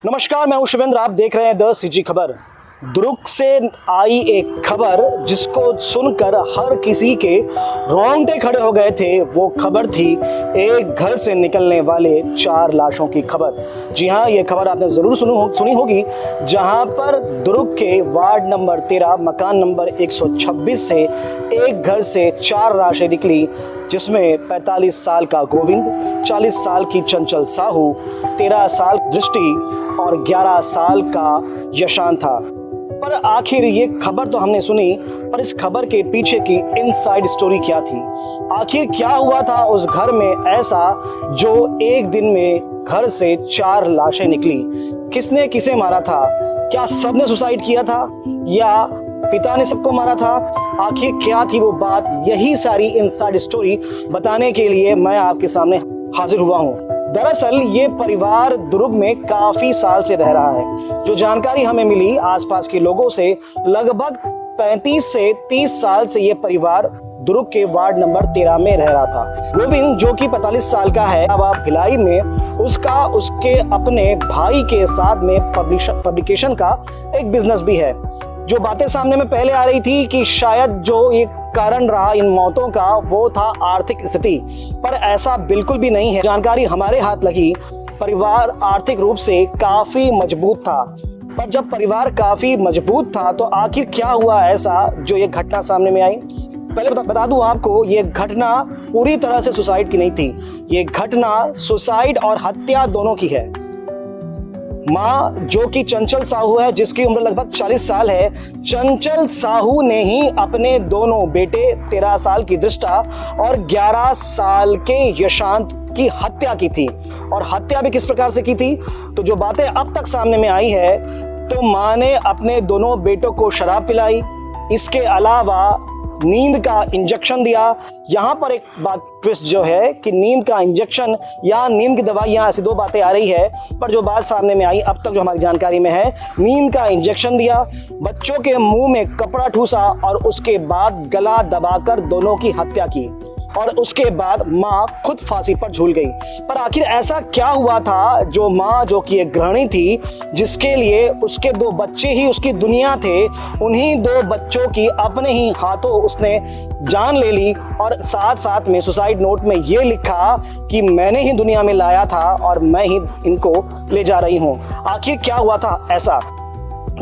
नमस्कार, मैं हूं शिवेंद्र। आप देख रहे हैं द सीजी खबर। दुर्ग से आई एक खबर जिसको सुनकर हर किसी के रोंगटे खड़े हो गए थे। वो खबर थी एक घर से निकलने वाले 4 लाशों की खबर। जी हाँ, ये खबर आपने ज़रूर सुनी होगी, जहां पर दुर्ग के वार्ड नंबर 13 मकान नंबर 126 से एक घर से 4 लाशें निकली, जिसमें 45 साल का गोविंद, 40 साल की चंचल साहू, 13 साल दृष्टि और 11 साल का यशांत था। पर आखिर ये खबर तो हमने सुनी, पर इस खबर के पीछे की इनसाइड स्टोरी क्या थी? आखिर क्या हुआ था उस घर में ऐसा जो एक दिन में घर से 4 लाशें निकली? किसने किसे मारा था? क्या सबने सुसाइड किया था या पिता ने सबको मारा था? आखिर क्या थी वो बात? यही सारी इनसाइड स्टोरी बताने के लिए मैं आपके सामने हाजिर हुआ हूँ। दरअसल ये परिवार दुर्ग में काफी साल से रह रहा है। जो जानकारी हमें मिली आसपास के लोगों से, लगभग 35 से 30 साल से ये परिवार दुर्ग के वार्ड नंबर 13 में रह रहा था। गोविंद, जो कि 45 साल का है, अब भिलाई में उसका उसके अपने भाई के साथ में पब्लिकेशन का एक बिजनेस भी है। जो बातें सामने में पहले आ रही थी कि शायद जो एक कारण रहा इन मौतों का वो था आर्थिक स्थिति, पर ऐसा बिल्कुल भी नहीं है। जानकारी हमारे हाथ लगी, परिवार आर्थिक रूप से काफी मजबूत था। पर जब परिवार काफी मजबूत था तो आखिर क्या हुआ ऐसा जो ये घटना सामने में आई? पहले बता दूं आपको, ये घटना पूरी तरह से सुसाइड की नहीं थी। ये घटना सुसाइड और हत्या दोनों की है। माँ, जो कि चंचल साहू है, जिसकी उम्र लगभग 40 साल है, चंचल साहू ने ही अपने दोनों बेटे 13 साल की दृष्टा और 11 साल के यशांत की हत्या की थी। और हत्या भी किस प्रकार से की थी? तो जो बातें अब तक सामने में आई है, तो माँ ने अपने दोनों बेटों को शराब पिलाई, इसके अलावा नींद का इंजेक्शन दिया। यहाँ पर एक बात ट्विस्ट जो है कि नींद का इंजेक्शन या नींद की दवाई, यहाँ ऐसी 2 बातें आ रही है, पर जो बात सामने में आई अब तक जो हमारी जानकारी में है, नींद का इंजेक्शन दिया, बच्चों के मुंह में कपड़ा ठूसा और उसके बाद गला दबाकर दोनों की हत्या की। और उसके बाद माँ खुद फांसी पर झूल गई। पर आखिर ऐसा क्या हुआ था जो माँ, जो कि एक गृहिणी थी, जिसके लिए उसके 2 बच्चे ही उसकी दुनिया थे, उन्हीं 2 बच्चों की अपने ही हाथों उसने जान ले ली और साथ साथ में सुसाइड नोट में ये लिखा कि मैंने ही दुनिया में लाया था और मैं ही इनको ले जा रही हूँ। आखिर क्या हुआ था ऐसा?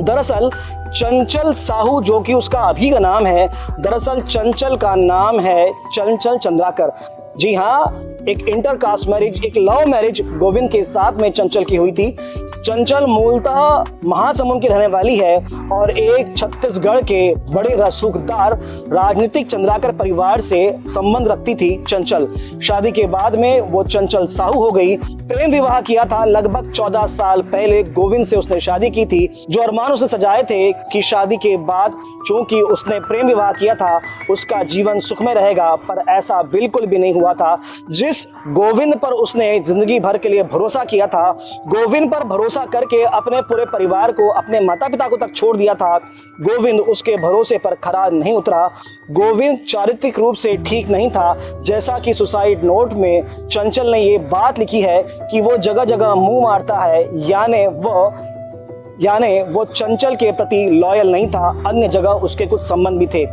दरअसल चंचल साहू, जो कि उसका अभी का नाम है, दरअसल चंचल का नाम है चंचल चंद्राकर। जी हाँ, एक इंटरकास्ट मैरिज, एक लव मैरिज गोविंद के साथ में चंचल की हुई थी। चंचल मूलतः महासमुंद की रहने वाली है और एक छत्तीसगढ़ के बड़े रसूखदार राजनीतिक चंद्राकर परिवार से संबंध रखती थी चंचल। शादी के बाद में वो चंचल साहू हो गई। प्रेम विवाह किया था लगभग 14 साल पहले गोविंद से उसने शादी की थी। जो अरमान उसने सजाए थे कि शादी के बाद चूंकि उसने प्रेम विवाह किया था, उसका जीवन सुखमय रहेगा, पर ऐसा बिल्कुल भी नहीं हुआ था। जिस गोविंद पर उसने जिंदगी भर के लिए भरोसा किया था, गोविंद पर भरोसा करके अपने पूरे परिवार को, अपने माता पिता को तक छोड़ दिया था, गोविंद उसके भरोसे पर खरा नहीं उतरा। गोविंद चारित्रिक रूप से ठीक नहीं था। जैसा कि सुसाइड नोट में चंचल ने ये बात लिखी है कि वो जगह जगह मुंह मारता है, यानी वो चंचल के प्रति लॉयल नहीं था, अन्य जगह उसके कुछ संबंध भी थे।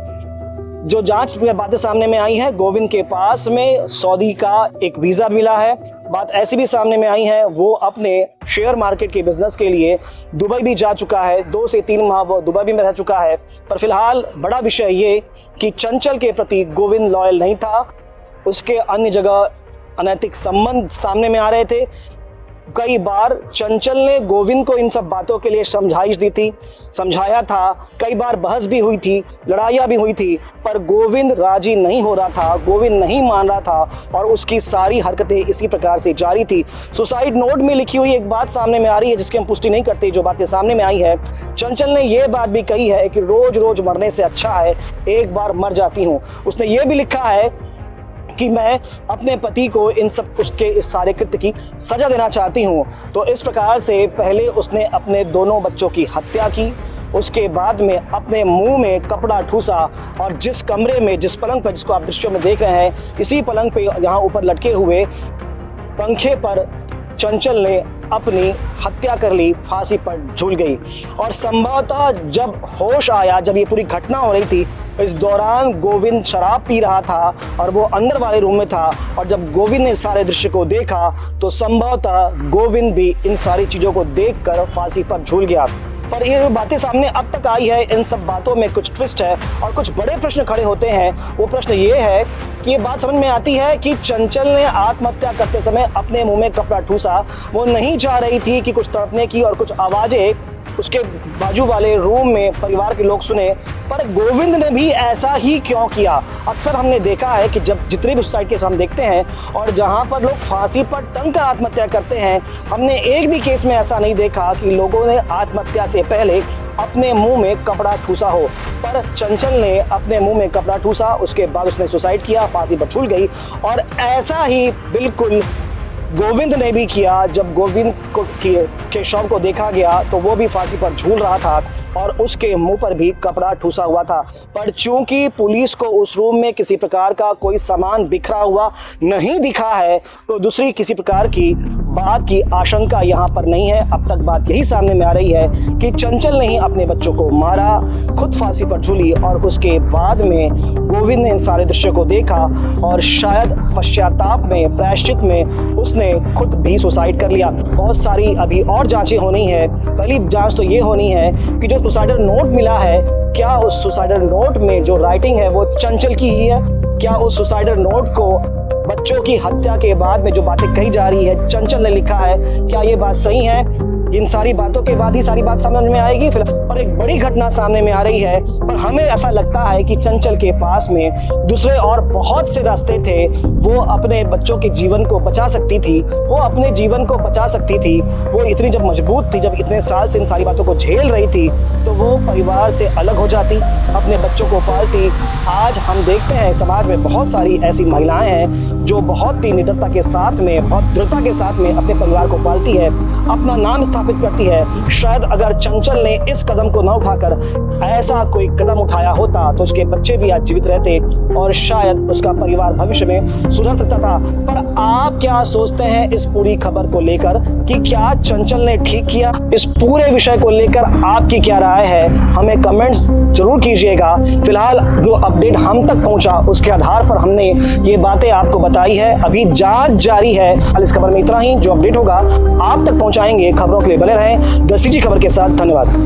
जो जांच में बातें सामने में आई है, गोविंद के पास में सऊदी का एक वीजा मिला है। बात ऐसी भी सामने में आई है, वो अपने शेयर मार्केट के बिजनेस के लिए दुबई भी जा चुका है। 2 से 3 माह वो दुबई में रह चुका है। पर फिलहाल बड़ा विषय ये कि चंचल के प्रति गोविंद लॉयल नहीं था, उसके अन्य जगह अनैतिक संबंध सामने में आ रहे थे। कई बार चंचल ने गोविंद को इन सब बातों के लिए समझाइश दी थी, समझाया था, कई बार बहस भी हुई थी, लड़ाइयाँ भी हुई थी, पर गोविंद राजी नहीं हो रहा था, गोविंद नहीं मान रहा था और उसकी सारी हरकतें इसी प्रकार से जारी थी। सुसाइड नोट में लिखी हुई एक बात सामने में आ रही है जिसकी हम पुष्टि नहीं करते। जो बातें सामने में आई है, चंचल ने ये बात भी कही है कि रोज रोज मरने से अच्छा है एक बार मर जाती हूँ। उसने ये भी लिखा है कि मैं अपने पति को इन सब कुछ के इस सारे कृत्य की सजा देना चाहती हूँ। तो इस प्रकार से पहले उसने अपने दोनों बच्चों की हत्या की, उसके बाद में अपने मुंह में कपड़ा ठूसा और जिस कमरे में, जिस पलंग पर, जिसको आप दृश्यों में देख रहे हैं, इसी पलंग पे यहाँ ऊपर लटके हुए पंखे पर चंचल ने अपनी हत्या कर ली, फांसी पर झूल गई। और संभवतः जब होश आया, जब ये पूरी घटना हो रही थी, इस दौरान गोविंद शराब पी रहा था और वो अंदर वाले रूम में था। और जब गोविंद ने सारे दृश्य को देखा तो संभवतः गोविंद भी इन सारी चीज़ों को देखकर फांसी पर झूल गया। पर ये जो बातें सामने अब तक आई है, इन सब बातों में कुछ ट्विस्ट है और कुछ बड़े प्रश्न खड़े होते हैं। वो प्रश्न ये है कि ये बात समझ में आती है कि चंचल ने आत्महत्या करते समय अपने मुंह में कपड़ा ठूसा। वो नहीं चाह रही थी कि कुछ तड़पने की और कुछ आवाज़ें उसके बाजू वाले रूम में परिवार के लोग सुने। पर गोविंद ने भी ऐसा ही क्यों किया? अक्सर हमने देखा है कि जब जितने भी सुसाइड केस हम देखते हैं और जहां पर लोग फांसी पर टंग कर आत्महत्या करते हैं, हमने एक भी केस में ऐसा नहीं देखा कि लोगों ने आत्महत्या से पहले अपने मुंह में कपड़ा ठूसा हो। पर चंचल ने अपने मुंह में कपड़ा ठूसा, उसके बाद उसने सुसाइड किया, फांसी पर झूल गई। और ऐसा ही बिल्कुल गोविंद ने भी किया। जब गोविंद के शव को देखा गया तो वो भी फांसी पर झूल रहा था और उसके मुंह पर भी कपड़ा ठूसा हुआ था। पर चूंकि पुलिस को उस रूम में किसी प्रकार का कोई सामान बिखरा हुआ नहीं दिखा है, तो दूसरी किसी प्रकार की बात की आशंका यहाँ पर नहीं है। अब तक बात यही सामने में आ रही है कि चंचल ने ही अपने बच्चों को मारा, खुद फांसी पर झूली और उसके बाद में गोविंद ने इन सारे दृश्यों को देखा और शायद पश्चाताप में, प्रायश्चित में उसने खुद भी सुसाइड कर लिया। बहुत सारी अभी और जांचें होनी है। पहली जांच तो ये होनी है कि जो सुसाइडल नोट मिला है, क्या उस सुसाइडल नोट में जो राइटिंग है वो चंचल की ही है? क्या उस सुसाइडल नोट को बच्चों की हत्या के बाद में जो बातें कही जा रही है चंचल ने लिखा है, क्या ये बात सही है? इन सारी बातों के बाद ही सारी बात सामने में आएगी। और एक बड़ी घटना सामने में आ रही है, पर हमें ऐसा लगता है कि चंचल के पास में दूसरे और बहुत से रास्ते थे। वो अपने बच्चों के जीवन को बचा सकती थी, वो अपने जीवन को बचा सकती थी। वो इतनी जब मजबूत थी, जब इतने साल से इन सारी बातों को झेल रही थी, तो वो परिवार से अलग हो जाती, अपने बच्चों को पालती। आज हम देखते हैं समाज में बहुत सारी ऐसी महिलाएं हैं जो बहुत ही निडरता के साथ में, बहुत दृढ़ता के साथ में अपने परिवार को पालती है, अपना नाम स्थापित करती है। शायद अगर चंचल ने इस कदम को न उठाकर ऐसा कोई कदम उठाया होता तो उसके बच्चे भी आज जीवित रहते और शायद उसका परिवार भविष्य में सुधर सकता था। पर आप क्या सोचते हैं इस पूरी खबर को लेकर कि क्या चंचल ने ठीक किया? इस पूरे विषय को लेकर आपकी क्या राय है? हमें कमेंट्स जरूर कीजिएगा। फिलहाल जो अपडेट हम तक पहुंचा उसके आधार पर हमने ये बातें आपको बताई है। अभी जांच जारी है। इस खबर में इतना ही। जो अपडेट होगा आप तक पहुंचाएंगे। खबरों के लिए बने रहें द सीजी खबर के साथ। धन्यवाद।